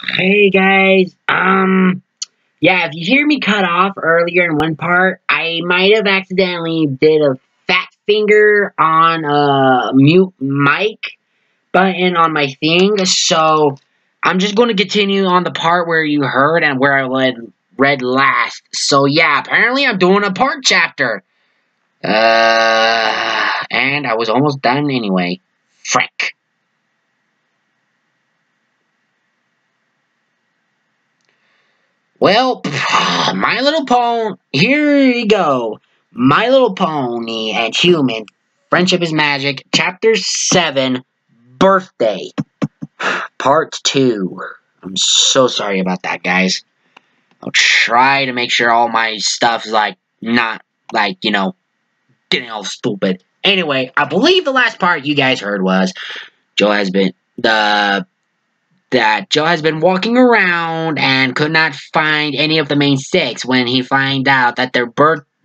Hey guys, yeah, if you hear me cut off earlier in one part, I might have accidentally did a fat finger on a mute mic button on my thing, so I'm just going to continue on the part where you heard and where I read last. So yeah, apparently I'm doing a part chapter. And I was almost done anyway. Frick. Well, My Little Pony, here you go. My Little Pony and Human, Friendship is Magic, Chapter 7, Birthday, Part 2. I'm so sorry about that, guys. I'll try to make sure all my stuff is, not, getting all stupid. Anyway, I believe the last part you guys heard was Joe has been, the that Joe has been walking around and could not find any of the main six when he find out that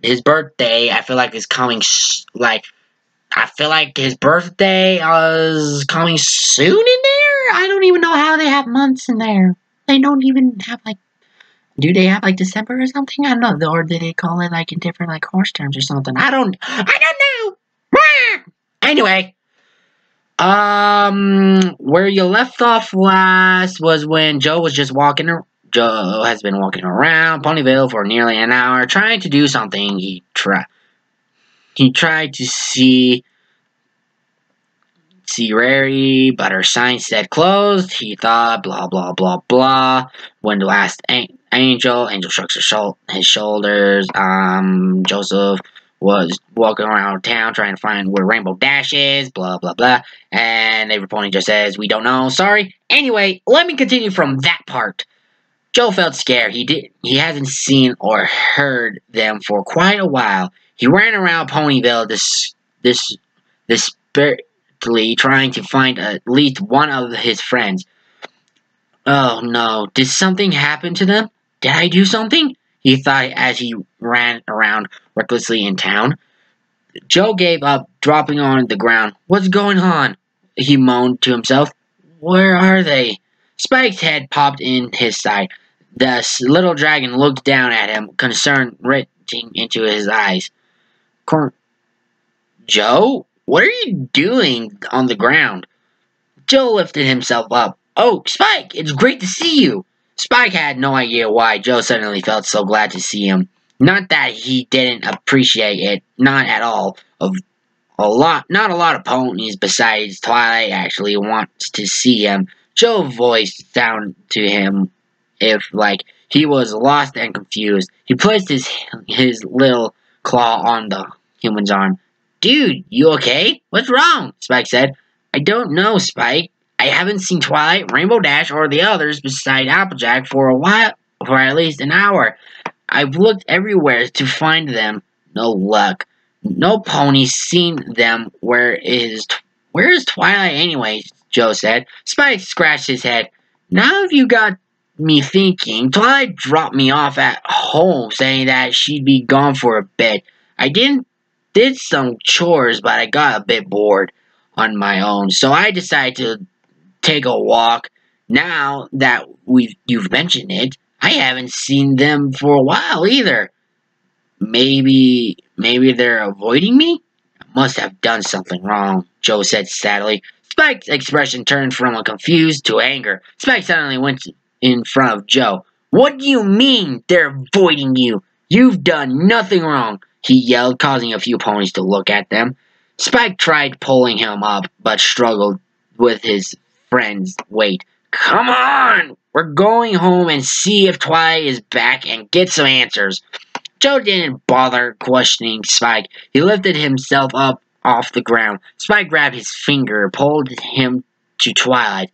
his birthday, I feel like, is coming, I feel like his birthday is coming soon in there? I don't even know how they have months in there. They don't even have, do they have, December or something? I don't know. Or do they call it, in different, horse terms or something? I don't know. Anyway. Where you left off last was when Joe was just walking. Joe has been walking around Ponyville for nearly an hour, trying to do something. He tried to see Rarity, but her sign said closed. He thought, blah blah blah blah. When the last Angel shrugs his shoulders. Joseph was walking around town trying to find where Rainbow Dash is, blah, blah, blah. And Neighbor Pony just says, we don't know, sorry. Anyway, let me continue from that part. Joe felt scared. He hasn't seen or heard them for quite a while. He ran around Ponyville desperately trying to find at least one of his friends. Oh no, did something happen to them? Did I do something? He thought as he ran around recklessly in town. Joe gave up, dropping on the ground. What's going on? He moaned to himself. Where are they? Spike's head popped in his side. The little dragon looked down at him, concern written into his eyes. Joe, what are you doing on the ground? Joe lifted himself up. Oh, Spike, it's great to see you. Spike had no idea why Joe suddenly felt so glad to see him. Not that he didn't appreciate it, not at all. Not a lot of ponies besides Twilight actually wants to see him. Joe's voice sounded to him he was lost and confused. He placed his little claw on the human's arm. Dude, you okay? What's wrong? Spike said. I don't know, Spike. I haven't seen Twilight, Rainbow Dash, or the others beside Applejack for a while, for at least an hour. I've looked everywhere to find them. No luck. No pony's seen them. Where is Twilight anyway? Joe said. Spike scratched his head. Now you got me thinking. Twilight dropped me off at home saying that she'd be gone for a bit. I did some chores, but I got a bit bored on my own, so I decided to take a walk. Now that you've mentioned it, I haven't seen them for a while either. Maybe they're avoiding me? I must have done something wrong, Joe said sadly. Spike's expression turned from confused to anger. Spike suddenly went in front of Joe. What do you mean they're avoiding you? You've done nothing wrong, he yelled, causing a few ponies to look at them. Spike tried pulling him up, but struggled with his friend's weight. Come on! We're going home and see if Twilight is back and get some answers. Joe didn't bother questioning Spike. He lifted himself up off the ground. Spike grabbed his finger, pulled him to Twilight.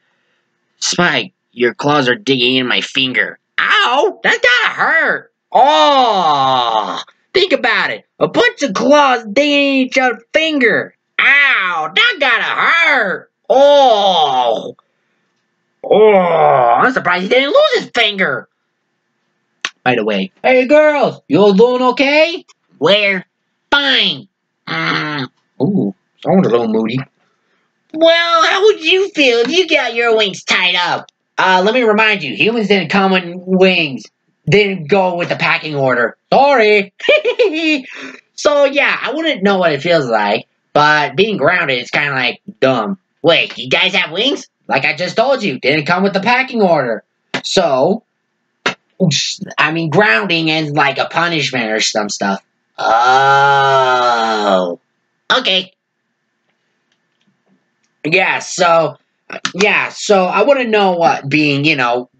Spike, your claws are digging in my finger. Ow! That gotta hurt! Oh! Think about it. A bunch of claws digging in each other's finger. Ow! That gotta hurt! Oh! Oh! I'm surprised he didn't lose his finger. By the way, hey girls, you all doing okay? We're fine. Ooh, someone's a little moody. Well, how would you feel if you got your wings tied up? Let me remind you, humans didn't come with wings. Didn't go with the packing order. Sorry. So yeah, I wouldn't know what it feels like, but being grounded is kind of like dumb. Wait, you guys have wings? Like I just told you, didn't come with the packing order. So, I mean, grounding is like a punishment or some stuff. Oh. Okay. Yeah, so I want to know what being,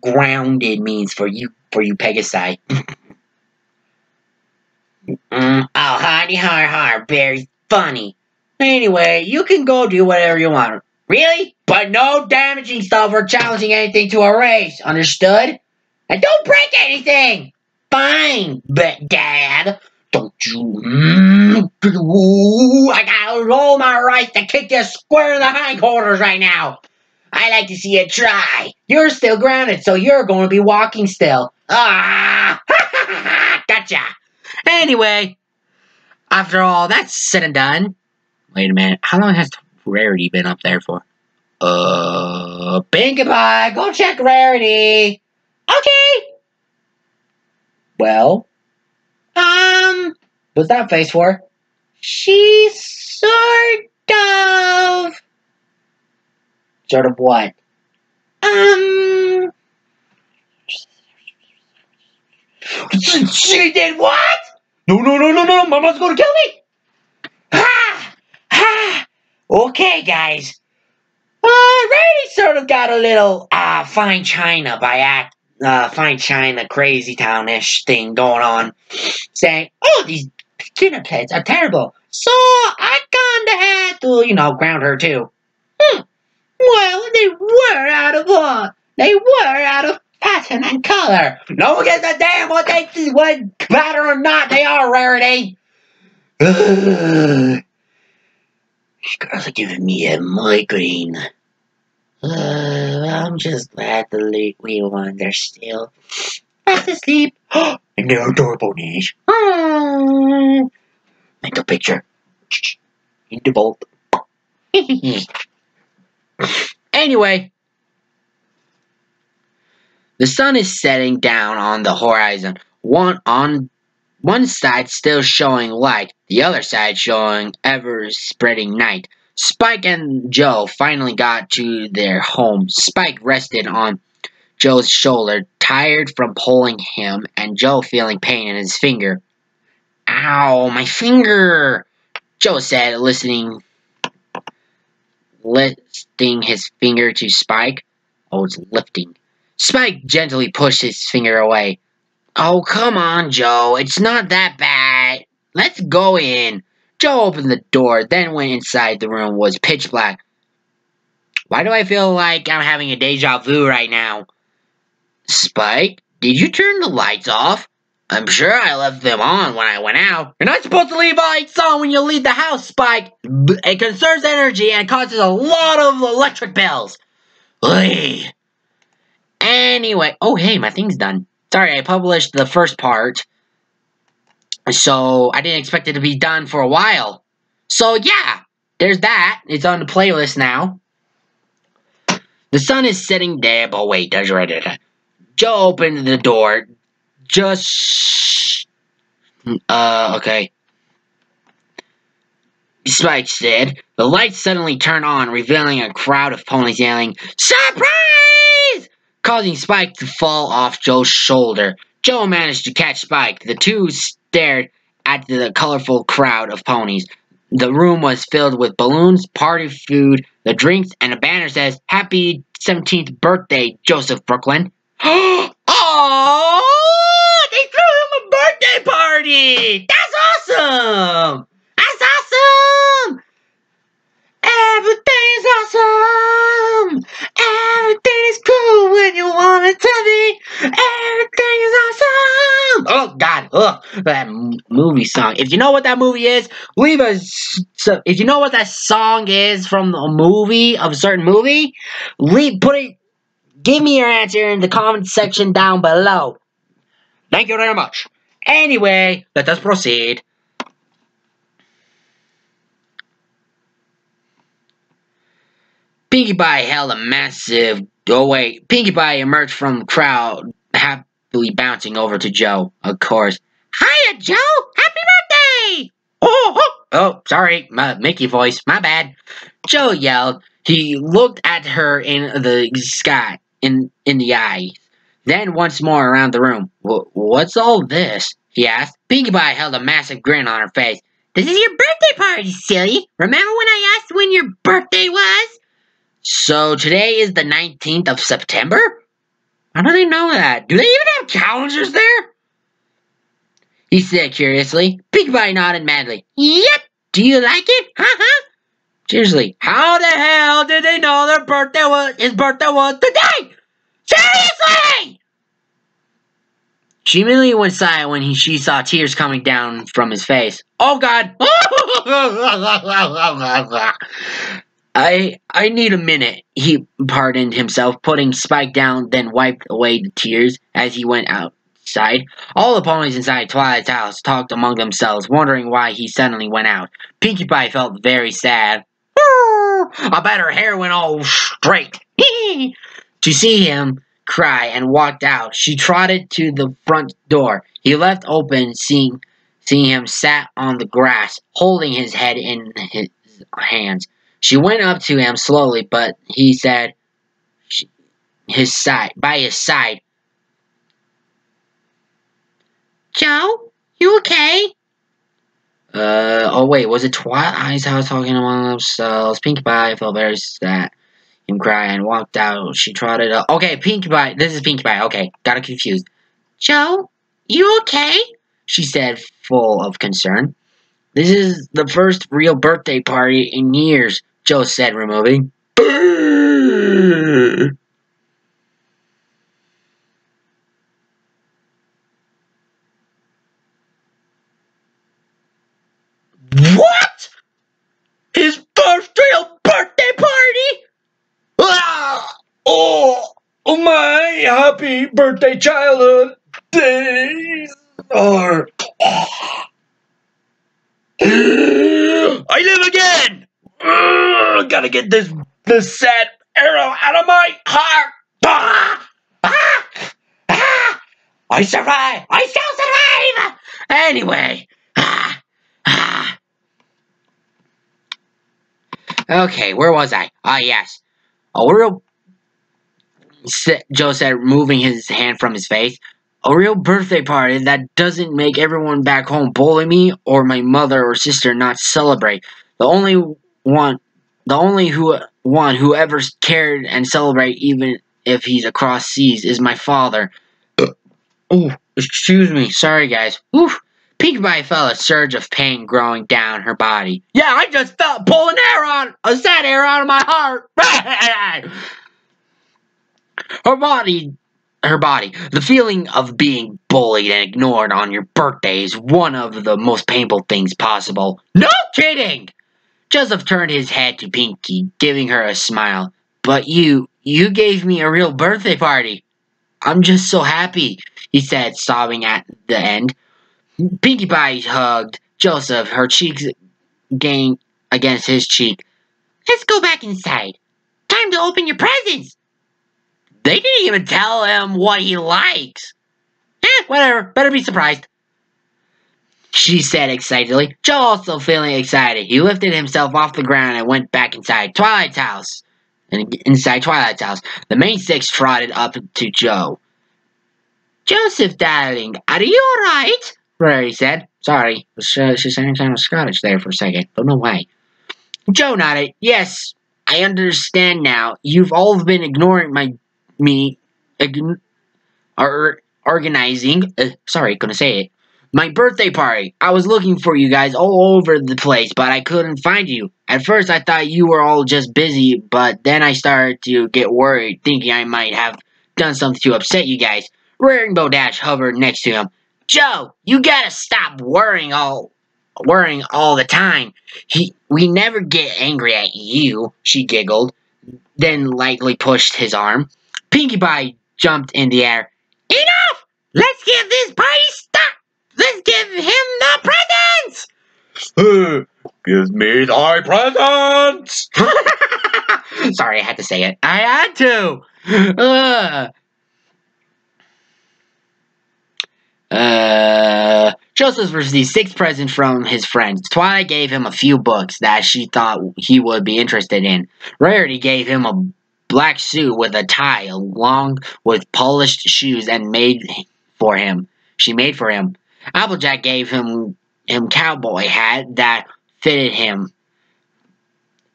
grounded means for you Pegasi. Oh, howdy, har, very funny. Anyway, you can go do whatever you want. Really? But no damaging stuff or challenging anything to a race, understood? And don't break anything! Fine, but Dad, don't you... I got all my rights to kick you square in the hindquarters right now! I like to see you try. You're still grounded, so you're going to be walking still. Ah! Gotcha! Anyway, after all that's said and done... Wait a minute, how long has Rarity been up there for? Pinkie Pie, go check Rarity! Okay! Well, what's that face for? She's sort of... Sort of what? She did what? No, Mama's gonna kill me! Ha! Ha! Okay, guys. Rarity sort of got a little, Fine China Fine China Crazy Town-ish thing going on. Saying, oh, these dinner plates are terrible. So, I kinda had to, ground her too. Well, they were out of what? They were out of pattern and color. No one gives a damn what pattern or not they are, Rarity. These girls are giving me a migraine. I'm just glad the late wheel ones are still fast asleep. And they're adorable, Nish. Mental picture. In the bolt. Anyway, the sun is setting down on the horizon. On one side still showing light, the other side showing ever-spreading night. Spike and Joe finally got to their home. Spike rested on Joe's shoulder, tired from pulling him, and Joe feeling pain in his finger. Ow, my finger! Joe said, lifting his finger to Spike. Oh, it's lifting. Spike gently pushed his finger away. Oh, come on, Joe. It's not that bad. Let's go in. Joe opened the door, then went inside. The room was pitch black. Why do I feel like I'm having a deja vu right now? Spike, did you turn the lights off? I'm sure I left them on when I went out. You're not supposed to leave lights on when you leave the house, Spike. It conserves energy and causes a lot of electric bills. Ugh. Anyway, oh hey, my thing's done. Sorry, I published the first part, so I didn't expect it to be done for a while. So yeah, there's that. It's on the playlist now. The sun is setting there, but wait, there's right. Joe opened the door. Okay. Spike said. The lights suddenly turned on, revealing a crowd of ponies yelling, "Surprise!" causing Spike to fall off Joe's shoulder. Joe managed to catch Spike. The two stared at the colorful crowd of ponies. The room was filled with balloons, party food, the drinks, and a banner says, "Happy 17th birthday, Joseph Brooklyn." Oh! They threw him a birthday party! That's awesome! That's awesome! Everything's awesome! Everything is cool when you want it to be! Everything is awesome! Oh, God. Ugh. That movie song. If you know what that movie is, leave us... So, if you know what that song is from a movie, of a certain movie, give me your answer in the comment section down below. Thank you very much. Anyway, let us proceed. Pinkie Pie held a massive Oh wait, Pinkie Pie emerged from the crowd, happily bouncing over to Joe, of course. Hiya, Joe! Happy birthday! Oh, sorry, my Mickey voice, my bad. Joe yelled. He looked at her in the sky, in the eye. Then once more around the room. What's all this? He asked. Pinkie Pie held a massive grin on her face. This is your birthday party, silly. Remember when I asked when your birthday was? So today is the 19th of September? How do they know that? Do they even have calendars there? He said curiously. Pinkie Pie nodded madly. Yep. Do you like it? Seriously, how the hell did they know his birthday was today? Seriously! She immediately went silent when she saw tears coming down from his face. Oh God! I need a minute, he pardoned himself, putting Spike down, then wiped away the tears as he went outside. All the ponies inside Twilight's house talked among themselves, wondering why he suddenly went out. Pinkie Pie felt very sad. I bet her hair went all straight. To see him cry and walked out, she trotted to the front door. He left open, seeing him sat on the grass, holding his head in his hands. She went up to him slowly, but he said, by his side, Joe, you okay? Oh wait, was it Twilight's house talking among themselves? Pinkie Pie felt very sad. Him cry and walked out. She trotted up. Okay, Pinkie Pie. This is Pinkie Pie. Okay, got it confused. Joe, you okay? She said, full of concern. This is the first real birthday party in years, Joe said, removing. What? His first real birthday party? Ah! Oh my happy birthday childhood days are. I live again! Gotta get this sad arrow out of my heart! I survive! I shall survive! Anyway. Okay, where was I? Ah, yes. Joe said, moving his hand from his face. A real birthday party that doesn't make everyone back home bully me or my mother or sister not celebrate. The only one who ever cared and celebrate even if he's across seas is my father. Oh, excuse me. Sorry, guys. Oof. Pinkie Pie felt a surge of pain growing down her body. Yeah, I just felt pulling a sad air out of my heart. Her body. The feeling of being bullied and ignored on your birthday is one of the most painful things possible. No kidding! Joseph turned his head to Pinkie, giving her a smile. But you gave me a real birthday party. I'm just so happy, he said, sobbing at the end. Pinkie Pie hugged Joseph, her cheeks gang against his cheek. Let's go back inside. Time to open your presents. They didn't even tell him what he likes. Whatever. Better be surprised. She said excitedly. Joe also feeling excited. He lifted himself off the ground and went back inside Twilight's house. The main six trotted up to Joe. Joseph, darling, are you alright? Rory said. Sorry, she sounded kind of Scottish there for a second. Don't know why. Joe nodded. Yes, I understand now. You've all been ignoring organizing. Sorry, couldn't say it. My birthday party. I was looking for you guys all over the place, but I couldn't find you. At first, I thought you were all just busy, but then I started to get worried, thinking I might have done something to upset you guys. Rainbow Dash hovered next to him. Joe, you gotta stop worrying all the time. We never get angry at you, she giggled, then lightly pushed his arm. Pinkie Pie jumped in the air. Enough! Let's give this party stop! Let's give him the presents! Give me thy presents! Sorry, I had to say it. I had to. Joseph received 6 presents from his friends. Twilight gave him a few books that she thought he would be interested in. Rarity gave him a black suit with a tie, along with polished shoes, and made for him. She made for him. Applejack gave him cowboy hat that fitted him.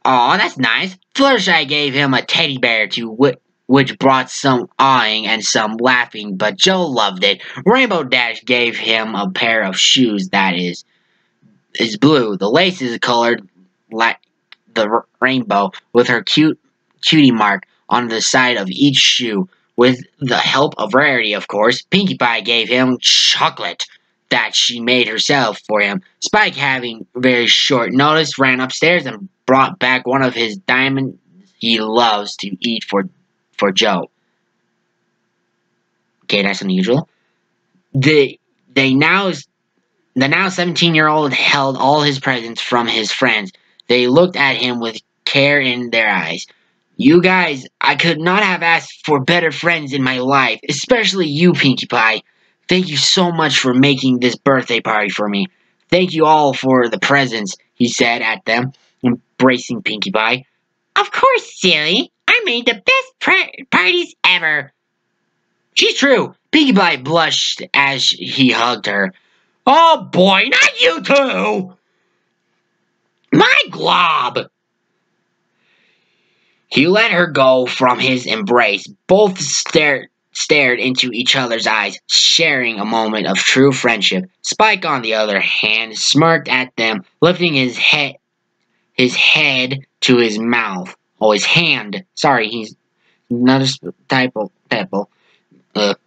Aw, that's nice. Fluttershy gave him a teddy bear which brought some awing and some laughing, but Joe loved it. Rainbow Dash gave him a pair of shoes that is blue. The lace is colored like the rainbow with her cutie mark on the side of each shoe. With the help of Rarity, of course, Pinkie Pie gave him chocolate that she made herself for him. Spike, having very short notice, ran upstairs and brought back one of his diamonds he loves to eat for Joe. Okay, that's unusual. The now 17-year-old held all his presents from his friends. They looked at him with care in their eyes. You guys, I could not have asked for better friends in my life, especially you, Pinkie Pie. Thank you so much for making this birthday party for me. Thank you all for the presents, he said at them, embracing Pinkie Pie. Of course, silly. I made the best parties ever. She's true. Pinkie Pie blushed as he hugged her. Oh boy, not you too! My glob! He let her go from his embrace. Both stared into each other's eyes, sharing a moment of true friendship. Spike, on the other hand, smirked at them, lifting his head to his mouth. Oh, his hand. Sorry, he's another typo.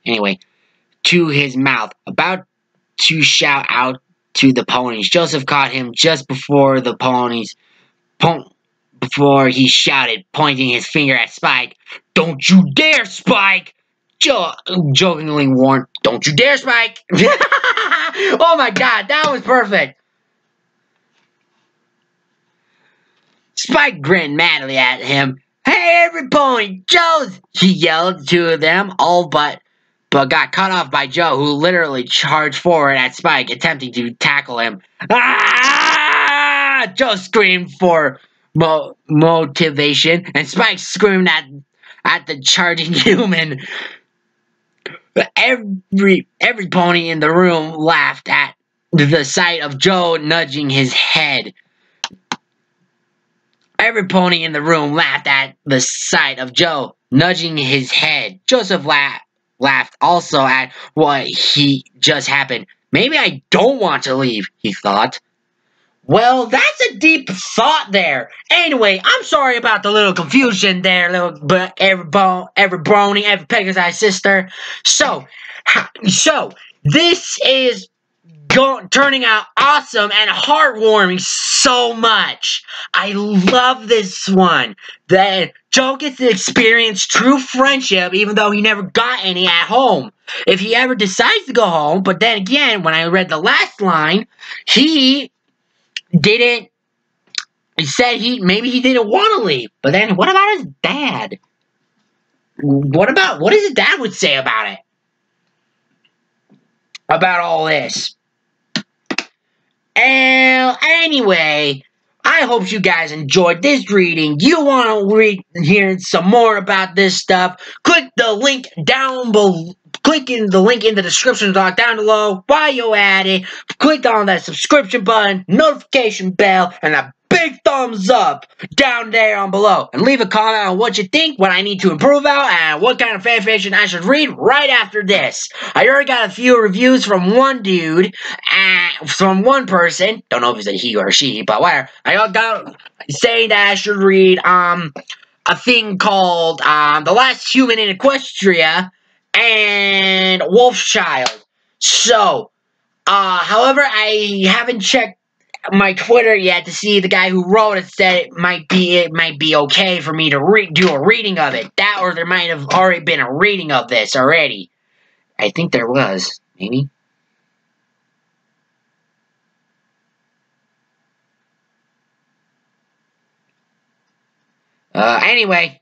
Anyway, to his mouth, about to shout out to the ponies. Joseph caught him just before the ponies. Before he shouted, pointing his finger at Spike. Don't you dare, Spike! Joe jokingly warned, don't you dare, Spike! Oh my god, that was perfect! Spike grinned madly at him. Hey, every pony, Joe's! He yelled to them, all but got cut off by Joe, who literally charged forward at Spike, attempting to tackle him. Ah! Joe screamed for motivation, and Spike screamed at the charging human. Every pony in the room laughed at the sight of Joe nudging his head. Every pony in the room laughed at the sight of Joe nudging his head. Joseph laughed also at what he just happened. Maybe I don't want to leave, he thought. Well, that's a deep thought there. Anyway, I'm sorry about the little confusion there, every brony, every Pegasus sister. So this is turning out awesome and heartwarming so much. I love this one. That Joe gets to experience true friendship even though he never got any at home. If he ever decides to go home, but then again, when I read the last line, he said maybe he didn't want to leave. But then what about his dad? What does his dad would say about it? About all this? Anyway, I hope you guys enjoyed this reading. You want to hear some more about this stuff? Click the link down below. Click in the link in the description box down below. While you're at it, click on that subscription button, notification bell, and a big thumbs up down there on below. And leave a comment on what you think, what I need to improve on, and what kind of fanfiction I should read right after this. I already got a few reviews from one dude, from one person. Don't know if it's a he or a she, but whatever. I got saying that I should read a thing called The Last Human in Equestria and Wolfchild. So, however, I haven't checked my Twitter yet to see the guy who wrote it said it might be okay for me to do a reading of it. That or there might have already been a reading of this already. I think there was, maybe. Anyway.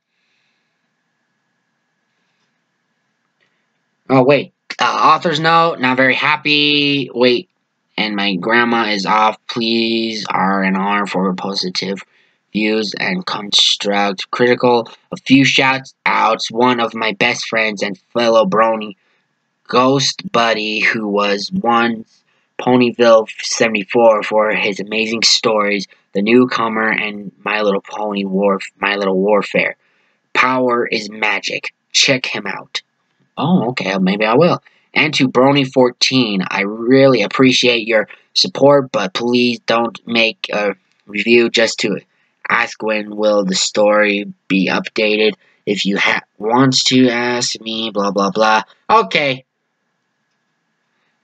Oh, wait. Author's note, not very happy. Wait. And my grandma is off. Please R&R for positive views and construct critical. A few shout outs. One of my best friends and fellow brony, Ghost Buddy, who was once Ponyville 74 for his amazing stories, The Newcomer, and My Little Warfare. Power is magic. Check him out. Oh, okay, maybe I will. And to Brony14, I really appreciate your support, but please don't make a review just to ask when will the story be updated. If you wants to ask me, blah blah blah. Okay.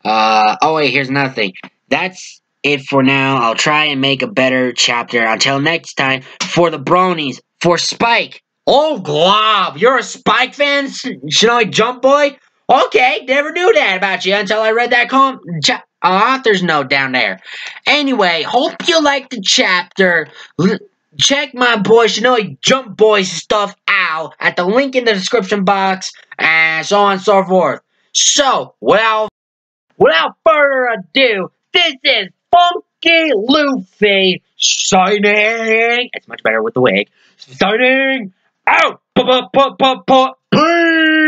Oh wait, here's another thing. That's it for now. I'll try and make a better chapter. Until next time, for the Bronies, for Spike. Oh, Glob, you're a Spike fan, Shinobi Jump Boy? Okay, never knew that about you until I read that author's note down there. Anyway, hope you liked the chapter. Check my boy Shinobi Jump Boy's stuff out at the link in the description box, and so on and so forth. So, without further ado, this is Funky Luffy signing. It's much better with the wig. Signing out. Peace.